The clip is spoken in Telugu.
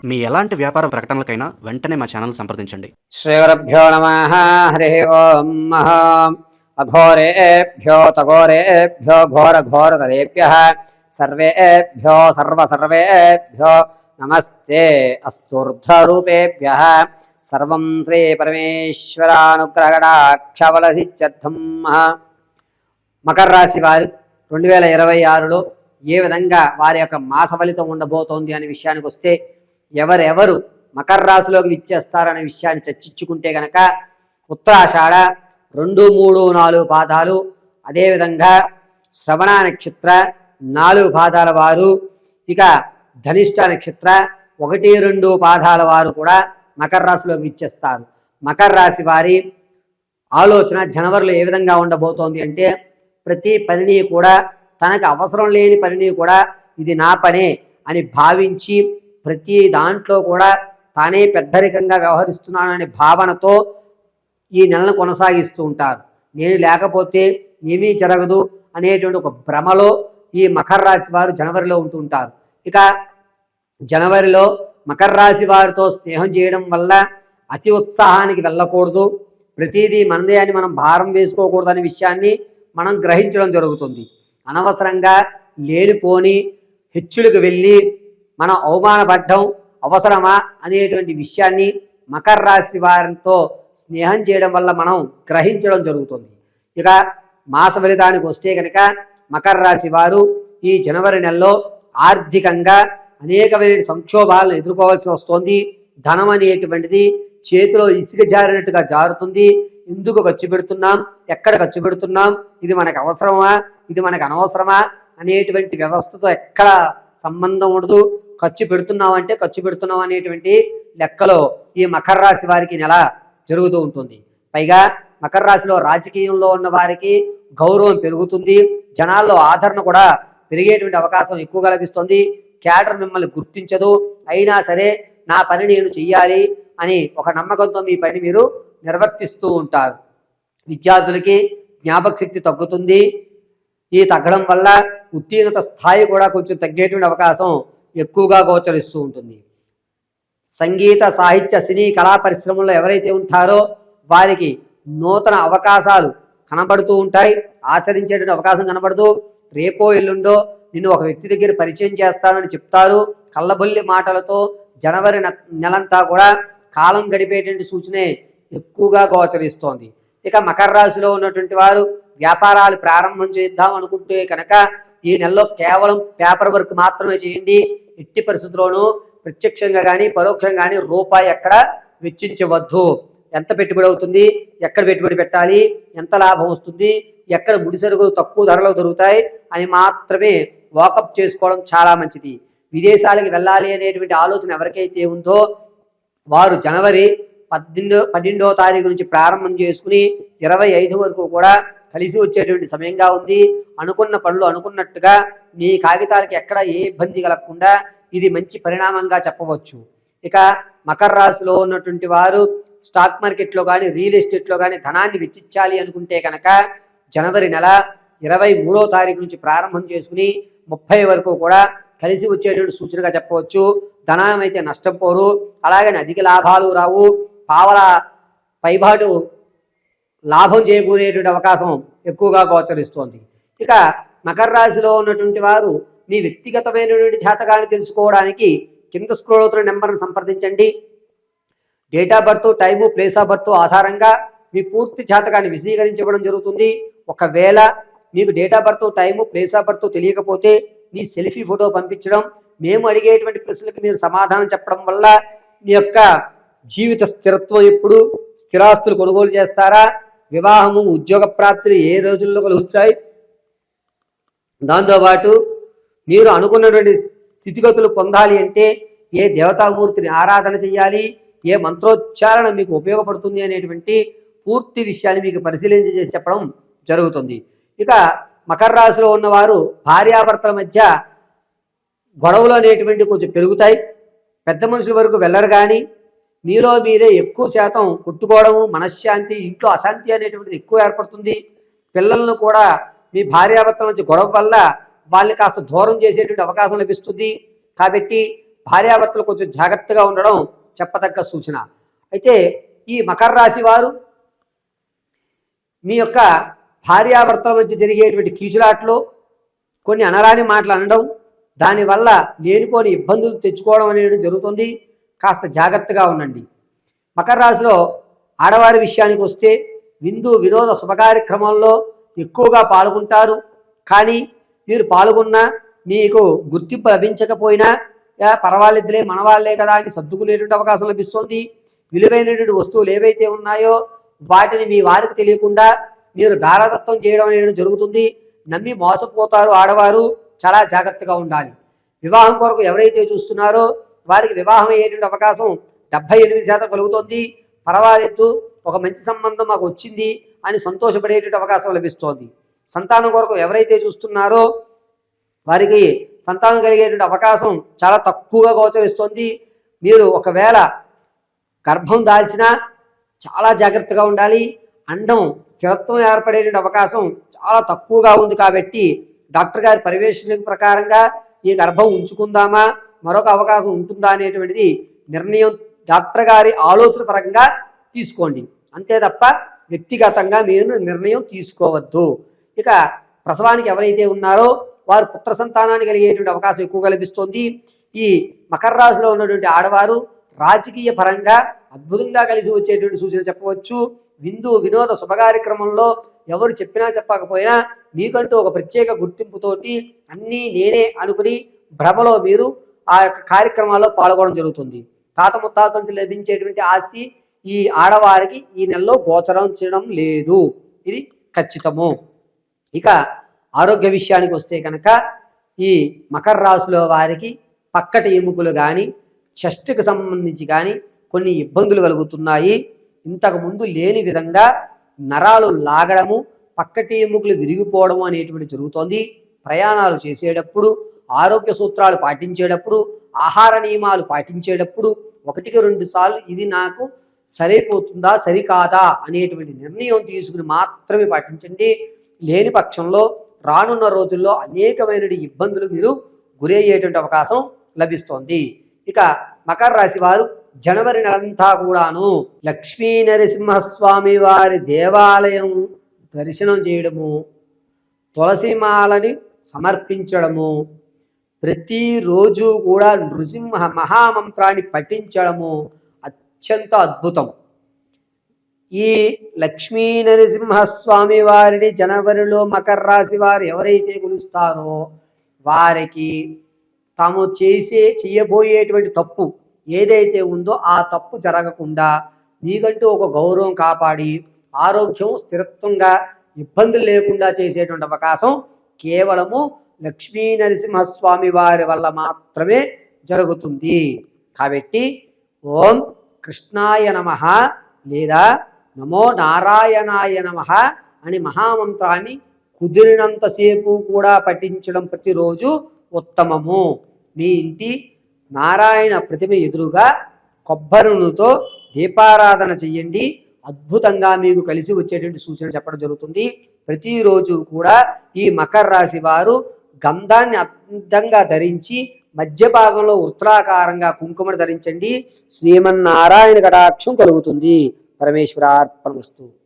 మీ ఎలాంటి వ్యాపార ప్రకటనలకైనా వెంటనే మా ఛానల్ సంప్రదించండి. శ్రీగురుభ్యో నమః. హరి ఓం. అఘోరేభ్యో తఘోరేభ్యో ఘోరఘోరతరేభ్యః సర్వేభ్యో సర్వేభ్యో నమస్తే అస్తూర్ధ్వరూపేభ్యః. సర్వం శ్రీ పరమేశ్వరానుగ్రహకటాక్షబలసిద్ధ్యర్థం. మకర రాశి వారు 2026లో ఏ విధంగా వారి యొక్క మాస ఫలితం ఉండబోతోంది అనే విషయానికి వస్తే, ఎవరెవరు మకర రాశిలోకి విచ్చేస్తారనే విషయాన్ని చర్చించుకుంటే గనక ఉత్తరాషాఢ 2, 3, 4 పాదాలు, అదేవిధంగా శ్రవణ నక్షత్ర 4 పాదాల వారు, ఇక ధనిష్ట నక్షత్ర 1, 2 పాదాల వారు కూడా మకర రాశిలోకి విచ్చేస్తారు. మకర రాశి వారి ఆలోచన జనవరిలో ఏ విధంగా ఉండబోతోంది అంటే, ప్రతి పనిని కూడా, తనకు అవసరం లేని పనిని కూడా ఇది నా పనే అని భావించి ప్రతి దాంట్లో కూడా తానే పెద్దరికంగా వ్యవహరిస్తున్నాననే భావనతో ఈ నెలను కొనసాగిస్తూ ఉంటారు. నేను లేకపోతే ఏమీ జరగదు అనేటువంటి ఒక భ్రమలో ఈ మకర రాశి వారు జనవరిలో ఉంటూ ఉంటారు. ఇక జనవరిలో మకర రాశి వారితో స్నేహం చేయడం వల్ల అతి ఉత్సాహానికి వెళ్ళకూడదు, ప్రతిదీ మనదే అని మనం భారం వేసుకోకూడదు అనే విషయాన్ని మనం గ్రహించడం జరుగుతుంది. అనవసరంగా లేనిపోని హెచ్చులకు వెళ్ళి మనం అవమానపడ్డం అవసరమా అనేటువంటి విషయాన్ని మకర రాశి వారితో స్నేహం చేయడం వల్ల మనం గ్రహించడం జరుగుతుంది. ఇక మాస ఫలితానికి వస్తే కనుక మకర రాశి వారు ఈ జనవరి నెలలో ఆర్థికంగా అనేకమైన సంక్షోభాలను ఎదుర్కోవాల్సి వస్తుంది. ధనం అనేటువంటిది చేతిలో ఇసుక జారినట్టుగా జారుతుంది. ఎందుకు ఖర్చు పెడుతున్నాం, ఎక్కడ ఖర్చు పెడుతున్నాం, ఇది మనకు అవసరమా, ఇది మనకు అనవసరమా అనేటువంటి వ్యవస్థతో ఎక్కడ సంబంధం ఉండదు. ఖర్చు పెడుతున్నాం అంటే ఖర్చు పెడుతున్నాం అనేటువంటి లెక్కలో ఈ మకర రాశి వారికి నెల జరుగుతూ ఉంటుంది. పైగా మకర రాశిలో రాజకీయంలో ఉన్న వారికి గౌరవం పెరుగుతుంది, జనాల్లో ఆదరణ కూడా పెరిగేటువంటి అవకాశం ఎక్కువగా లభిస్తుంది. క్యాడర్ మిమ్మల్ని గుర్తించదు, అయినా సరే నా పని నేను చెయ్యాలి అని ఒక నమ్మకంతో మీ పని మీరు నిర్వర్తిస్తూ ఉంటారు. విద్యార్థులకి జ్ఞాపక శక్తి తగ్గుతుంది. ఈ తగ్గడం వల్ల ఉత్తీర్ణత స్థాయి కూడా కొంచెం తగ్గేటువంటి అవకాశం ఎక్కువగా గోచరిస్తూ ఉంటుంది. సంగీత, సాహిత్య, సినీ, కళా పరిశ్రమల్లో ఎవరైతే ఉంటారో వారికి నూతన అవకాశాలు కనబడుతూ ఉంటాయి, ఆచరించేటువంటి అవకాశం కనబడదు. రేపో ఎల్లుండో నిన్ను ఒక వ్యక్తి దగ్గర పరిచయం చేస్తానని చెప్తారు. కళ్ళబొల్లి మాటలతో జనవరి నెలంతా కూడా కాలం గడిపేటువంటి సూచనే ఎక్కువగా గోచరిస్తోంది. ఇక మకర రాశిలో ఉన్నటువంటి వారు వ్యాపారాలు ప్రారంభం చేద్దాం అనుకుంటే కనుక ఈ నెలలో కేవలం పేపర్ వర్క్ మాత్రమే చేయండి. ఎట్టి పరిస్థితుల్లోనూ ప్రత్యక్షంగా కానీ పరోక్షంగా కానీ రూపాయి ఎక్కడ వెచ్చించవద్దు. ఎంత పెట్టుబడి అవుతుంది, ఎక్కడ పెట్టుబడి పెట్టాలి, ఎంత లాభం వస్తుంది, ఎక్కడ ముడిసరుకులు తక్కువ ధరలో దొరుకుతాయి అని మాత్రమే వాకప్ చేసుకోవడం చాలా మంచిది. విదేశాలకు వెళ్ళాలి అనేటువంటి ఆలోచన ఎవరికైతే ఉందో వారు జనవరి 12వ తారీఖు నుంచి ప్రారంభం చేసుకుని 25 వరకు కూడా కలిసి వచ్చేటువంటి సమయంగా ఉంది. అనుకున్న పనులు అనుకున్నట్టుగా మీ కాగితాలకి ఎక్కడ ఏ ఇబ్బంది కలగకుండా ఇది మంచి పరిణామంగా చెప్పవచ్చు. ఇక మకర రాశిలో ఉన్నటువంటి వారు స్టాక్ మార్కెట్లో కానీ రియల్ ఎస్టేట్లో కానీ ధనాన్ని వెచ్చించాలి అనుకుంటే కనుక జనవరి నెల 23వ తారీఖు నుంచి ప్రారంభం చేసుకుని 30 వరకు కూడా కలిసి వచ్చేటువంటి సూచనగా చెప్పవచ్చు. ధనం అయితే నష్టం పోరు, అలాగని అధిక లాభాలు రావు, పావల పైబాటు లాభం చేకూరేటువంటి అవకాశం ఎక్కువగా గోచరిస్తోంది. ఇక మకర రాశిలో ఉన్నటువంటి వారు మీ వ్యక్తిగతమైనటువంటి జాతకాన్ని తెలుసుకోవడానికి కింద స్క్రోల్ అవుతున్న నెంబర్ను సంప్రదించండి. Date of birth, time, place of birth ఆధారంగా మీ పూర్తి జాతకాన్ని విశదీకరించబడం జరుగుతుంది. ఒకవేళ మీకు date of birth, time, place of birth తెలియకపోతే మీ సెల్ఫీ ఫోటో పంపించడం, మేము అడిగేటువంటి ప్రశ్నలకు మీరు సమాధానం చెప్పడం వల్ల మీ యొక్క జీవిత స్థిరత్వం ఎప్పుడు, స్థిరాస్తులు కొనుగోలు చేస్తారా, వివాహము, ఉద్యోగ ప్రాప్తులు ఏ రోజుల్లో కలుగుతాయి, దాంతోపాటు మీరు అనుకున్నటువంటి స్థితిగతులు పొందాలి అంటే ఏ దేవతామూర్తిని ఆరాధన చేయాలి, ఏ మంత్రోచ్చారణ మీకు ఉపయోగపడుతుంది అనేటువంటి పూర్తి విషయాన్ని మీకు పరిశీలించి చేసి చెప్పడం జరుగుతుంది. ఇక మకర రాశిలో ఉన్నవారు భార్యాభర్తల మధ్య గొడవలు అనేటువంటి కొంచెం పెరుగుతాయి. పెద్ద మనుషుల వరకు వెళ్ళరు, కానీ మీలో మీరే ఎక్కువ శాతం కొట్టుకోవడము, మనశ్శాంతి, ఇంట్లో అశాంతి అనేటువంటిది ఎక్కువ ఏర్పడుతుంది. పిల్లలను కూడా మీ భార్యాభర్తల మధ్య గొడవ వల్ల వాళ్ళని కాస్త దూరం చేసేటువంటి అవకాశం లభిస్తుంది. కాబట్టి భార్యాభర్తలు కొంచెం జాగ్రత్తగా ఉండడం చెప్పదగ్గ సూచన. అయితే ఈ మకర రాశి వారు మీ యొక్క భార్యాభర్తల మధ్య జరిగేటువంటి కీచులాట్లో కొన్ని అనరాని మాటలు అనడం, దానివల్ల లేనిపోని ఇబ్బందులు తెచ్చుకోవడం అనేది జరుగుతుంది. కాస్త జాగ్రత్తగా ఉండండి. మకర రాశిలో ఆడవారి విషయానికి వస్తే విందు వినోద శుభకార్యక్రమాల్లో ఎక్కువగా పాల్గొంటారు. కానీ మీరు పాల్గొన్నా మీకు గుర్తింపు లభించకపోయినా పర్వాలేదులే మనవాళ్లే కదా అని సర్దుకునేటువంటి అవకాశం లభిస్తుంది. విలువైనటువంటి వస్తువులు ఏవైతే ఉన్నాయో వాటిని మీ వారికి తెలియకుండా మీరు దారదత్తం చేయడం అనేది జరుగుతుంది. నమ్మి మోసపోతారు ఆడవారు. చాలా జాగ్రత్తగా ఉండాలి. వివాహం కొరకు ఎవరైతే చూస్తున్నారో వారికి వివాహం అయ్యేటువంటి అవకాశం 78% కలుగుతుంది. పర్వాలేదు, ఒక మంచి సంబంధం మాకు వచ్చింది అని సంతోషపడేటువంటి అవకాశం లభిస్తోంది. సంతానం కొరకు ఎవరైతే చూస్తున్నారో వారికి సంతానం కలిగేటువంటి అవకాశం చాలా తక్కువగా గోచరిస్తోంది. మీరు ఒకవేళ గర్భం దాల్చినా చాలా జాగ్రత్తగా ఉండాలి. అండం స్థిరత్వం ఏర్పడేటువంటి అవకాశం చాలా తక్కువగా ఉంది. కాబట్టి డాక్టర్ గారి పర్యవేక్షణ ప్రకారంగా ఈ గర్భం ఉంచుకుందామా, మరొక అవకాశం ఉంటుందా అనేటువంటిది నిర్ణయం డాక్టర్ గారి ఆలోచన పరంగా తీసుకోండి. అంతే తప్ప వ్యక్తిగతంగా మీరు నిర్ణయం తీసుకోవద్దు. ఇక ప్రసవానికి ఎవరైతే ఉన్నారో వారు పుత్ర సంతానాన్ని కలిగేటువంటి అవకాశం ఎక్కువగా లభిస్తోంది. ఈ మకర రాశిలో ఉన్నటువంటి ఆడవారు రాజకీయ పరంగా అద్భుతంగా కలిసి వచ్చేటువంటి సూచన చెప్పవచ్చు. విందు వినోద శుభకార్యక్రమంలో ఎవరు చెప్పినా చెప్పకపోయినా మీకంటూ ఒక ప్రత్యేక గుర్తింపుతోటి అన్నీ నేనే అనుకుని భ్రమలో మీరు ఆ యొక్క కార్యక్రమాల్లో పాల్గొనడం జరుగుతుంది. తాత ముత్తాత నుంచి లభించేటువంటి ఆస్తి ఈ ఆడవారికి ఈ నెలలో గోచరం చేయడం లేదు. ఇది ఖచ్చితము. ఇక ఆరోగ్య విషయానికి వస్తే కనుక ఈ మకర రాశిలో వారికి పక్కటి ఎముకలు కానీ చెస్ట్కి సంబంధించి కానీ కొన్ని ఇబ్బందులు కలుగుతున్నాయి. ఇంతకు ముందు లేని విధంగా నరాలు లాగడము, పక్కటి ఎముకలు విరిగిపోవడము అనేటువంటి జరుగుతోంది. ప్రయాణాలు చేసేటప్పుడు, ఆరోగ్య సూత్రాలు పాటించేటప్పుడు, ఆహార నియమాలు పాటించేటప్పుడు 1-2 సార్లు ఇది నాకు సరిపోతుందా సరికాదా అనేటువంటి నిర్ణయం తీసుకుని మాత్రమే పాటించండి. లేని పక్షంలో రానున్న రోజుల్లో అనేకమైన ఇబ్బందులు మీరు గురయ్యేటువంటి అవకాశం లభిస్తోంది. ఇక మకర రాశి వారు జనవరి నెలంతా కూడాను లక్ష్మీ నరసింహస్వామి వారి దేవాలయం దర్శనం చేయడము, తులసిమాలని సమర్పించడము, ప్రతిరోజు కూడా నృసింహ మహామంత్రాన్ని పఠించడము అత్యంత అద్భుతం. ఈ లక్ష్మీ నరసింహస్వామి వారిని జనవరిలో మకర రాశి వారు ఎవరైతే కొలుస్తారో వారికి తాము చేయబోయేటువంటి తప్పు ఏదైతే ఉందో ఆ తప్పు జరగకుండా మీకంటూ ఒక గౌరవం కాపాడి ఆరోగ్యం స్థిరత్వంగా ఇబ్బందులు లేకుండా చేసేటువంటి అవకాశం కేవలము లక్ష్మీ నరసింహస్వామి వారి వల్ల మాత్రమే జరుగుతుంది. కాబట్టి ఓం కృష్ణాయ నమః లేదా నమో నారాయణాయ నమః అని మహామంత్రాన్ని కుదిరినంతసేపు కూడా పఠించడం ప్రతిరోజు ఉత్తమము. మీ ఇంటి నారాయణ ప్రతిమ ఎదురుగా కొబ్బరి నూనెతో దీపారాధన చెయ్యండి. అద్భుతంగా మీకు కలిసి వచ్చేటువంటి సూచన చెప్పడం జరుగుతుంది. ప్రతిరోజు కూడా ఈ మకర రాశి వారు గంధాన్ని అందంగా ధరించి మధ్య భాగంలో వృత్తాకారంగా కుంకుమను ధరించండి. శ్రీమన్నారాయణ కటాక్షం కలుగుతుంది. పరమేశ్వరార్పణమస్తు.